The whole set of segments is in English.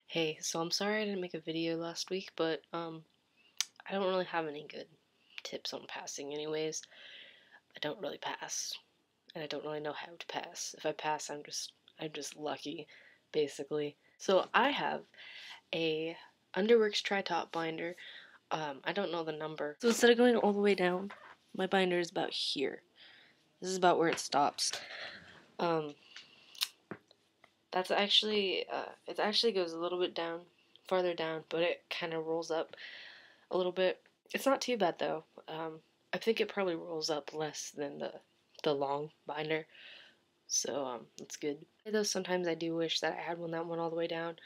Hey, so I'm sorry I didn't make a video last week, but I don't really have any good tips on passing anyways. I don't really pass, and I don't really know how to pass. If I pass, I'm just lucky, basically. So I have a Underworks tri-top binder. I don't know the number. So instead of going all the way down, my binder is about here. This is about where it stops. Um, that's actually it actually goes a little bit down, farther down, but it kind of rolls up a little bit. It's not too bad though. I think it probably rolls up less than the long binder, so that's good. Though sometimes I do wish that I had one that went all the way down,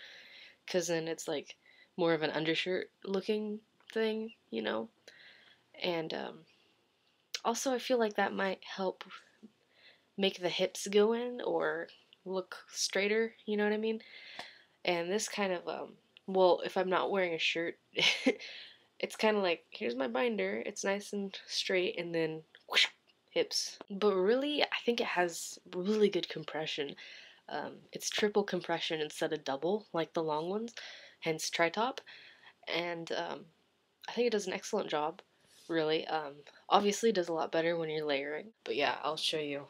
cause then it's like more of an undershirt looking thing, you know. And also I feel like that might help make the hips go in or look straighter. You know what I mean? And this kind of well, if I'm not wearing a shirt, it's kind of like, here's my binder, it's nice and straight, and then whoosh, hips. But really, I think it has really good compression. It's triple compression instead of double, like the long ones, hence tri-top. And I think it does an excellent job, really. Obviously, it does a lot better when you're layering. But yeah, I'll show you.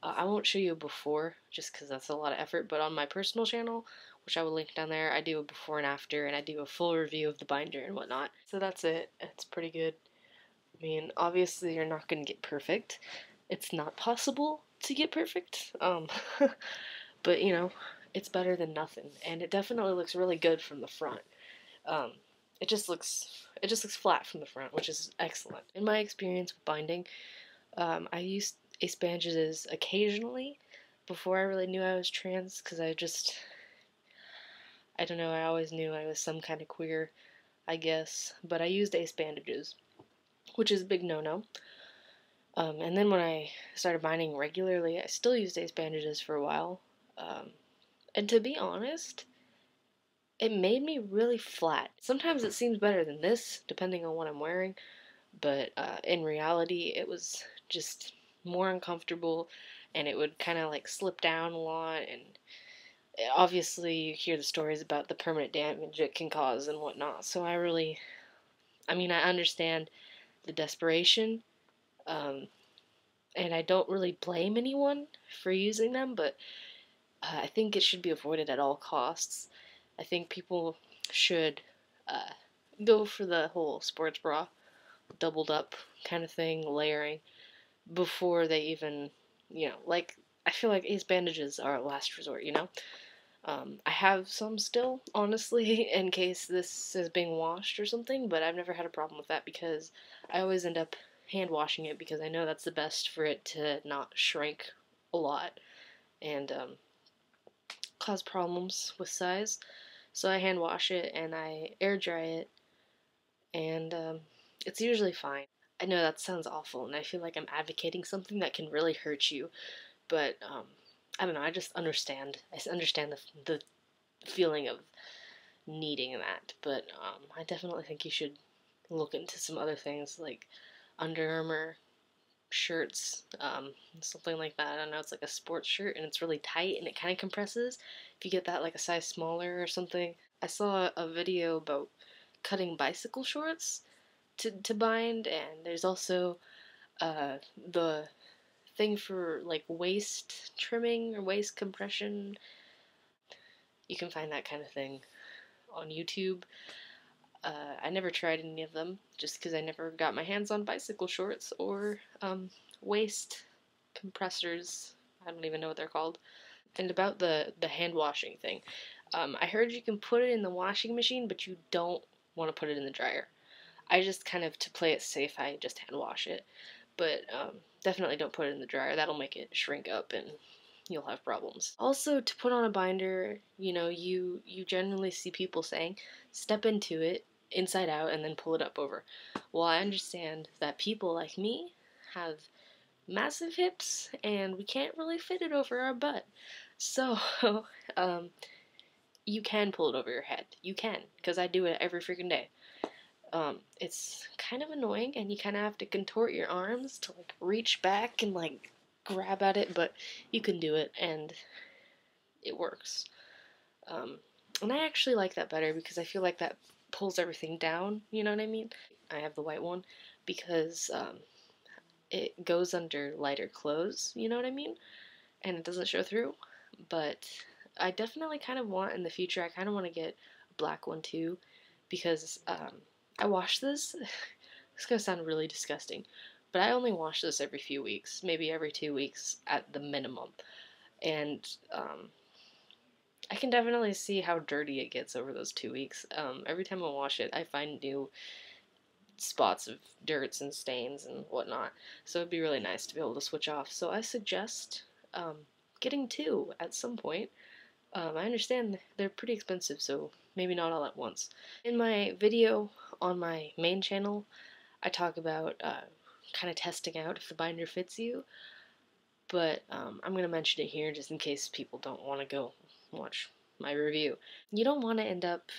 I won't show you before, just because that's a lot of effort, but on my personal channel, which I will link down there, I do a before and after, and I do a full review of the binder and whatnot. So that's it. It's pretty good. I mean, obviously you're not going to get perfect. It's not possible to get perfect. But you know, it's better than nothing, and it definitely looks really good from the front. Um, it just looks flat from the front, which is excellent. In my experience with binding, I used ace bandages occasionally before I really knew I was trans, because I don't know, I always knew I was some kind of queer, I guess, but I used ace bandages, which is a big no-no. And then when I started binding regularly, I still used ace bandages for a while. And to be honest, it made me really flat. Sometimes it seems better than this, depending on what I'm wearing, but in reality, it was just more uncomfortable, and it would kind of like slip down a lot, and obviously you hear the stories about the permanent damage it can cause and whatnot. So I mean, I understand the desperation, um, and I don't really blame anyone for using them, but I think it should be avoided at all costs. I think people should uh, go for the whole sports bra, doubled up kind of thing, layering, before they even, like, I feel like ace bandages are a last resort, you know? I have some still, honestly, in case this is being washed or something, but I've never had a problem with that because I always end up hand washing it because I know that's the best for it to not shrink a lot and cause problems with size. So I hand wash it and I air dry it, and it's usually fine. I know that sounds awful, and I feel like I'm advocating something that can really hurt you, but I don't know. I just understand. I understand the feeling of needing that, but I definitely think you should look into some other things like Under Armour shirts, something like that. I don't know. It's like a sports shirt, and it's really tight, and it kind of compresses. If you get that like a size smaller or something. I saw a video about cutting bicycle shorts to bind, and there's also the thing for like waist trimming or waist compression. You can find that kind of thing on YouTube. I never tried any of them just because I never got my hands on bicycle shorts or waist compressors. I don't even know what they're called. And about the hand washing thing, I heard you can put it in the washing machine, but you don't want to put it in the dryer. I just kind of, to play it safe, I just hand wash it. But definitely don't put it in the dryer. That'll make it shrink up and you'll have problems. Also, to put on a binder, you generally see people saying, step into it inside out and then pull it up over. Well, I understand that people like me have massive hips and we can't really fit it over our butt. So, um, you can pull it over your head. You can, because I do it every freaking day. It's kind of annoying, and you kind of have to contort your arms to like reach back and like grab at it, but you can do it, and it works. Um, And I actually like that better because I feel like that pulls everything down, you know what I mean? I have the white one because it goes under lighter clothes, you know what I mean? And it doesn't show through. But I definitely kind of want in the future, I kind of want to get a black one too because I wash this. It's going to sound really disgusting, but I only wash this every few weeks, maybe every 2 weeks at the minimum. And I can definitely see how dirty it gets over those 2 weeks. Every time I wash it, I find new spots of dirts and stains and whatnot. So it'd be really nice to be able to switch off. So I suggest getting two at some point. I understand they're pretty expensive, so maybe not all at once. In my video on my main channel, I talk about kind of testing out if the binder fits you, but I'm going to mention it here just in case people don't want to go watch my review. You don't want to end up,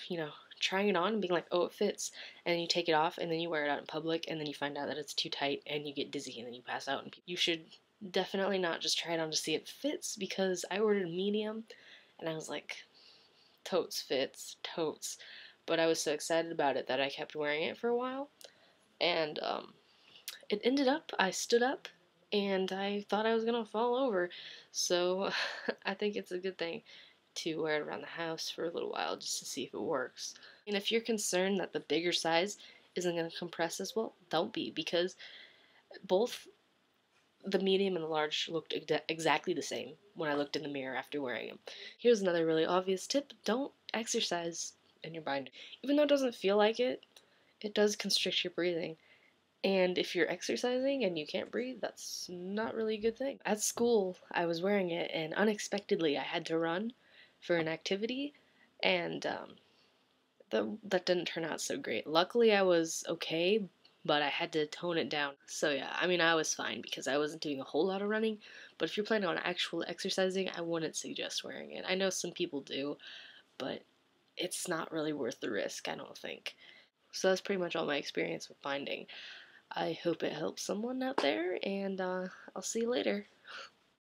trying it on and being like, oh, it fits, and then you take it off, and then you wear it out in public, and then you find out that it's too tight, and you get dizzy, and then you pass out. And you should definitely not just try it on to see if it fits, because I ordered medium, and I was like, totes fits, totes. But I was so excited about it that I kept wearing it for a while, and it ended up, I stood up, and I thought I was gonna fall over, so I think it's a good thing to wear it around the house for a little while just to see if it works. And if you're concerned that the bigger size isn't going to compress as well, don't be, because both the medium and the large looked exactly the same when I looked in the mirror after wearing them. Here's another really obvious tip: don't exercise in your binder. Even though it doesn't feel like it, it does constrict your breathing. And if you're exercising and you can't breathe, that's not really a good thing. At school, I was wearing it, and unexpectedly, I had to run for an activity, and that didn't turn out so great. Luckily, I was okay, but I had to tone it down. So yeah, I mean, I was fine because I wasn't doing a whole lot of running, but if you're planning on actual exercising, I wouldn't suggest wearing it. I know some people do, but it's not really worth the risk, I don't think. So that's pretty much all my experience with binding. I hope it helps someone out there, and I'll see you later.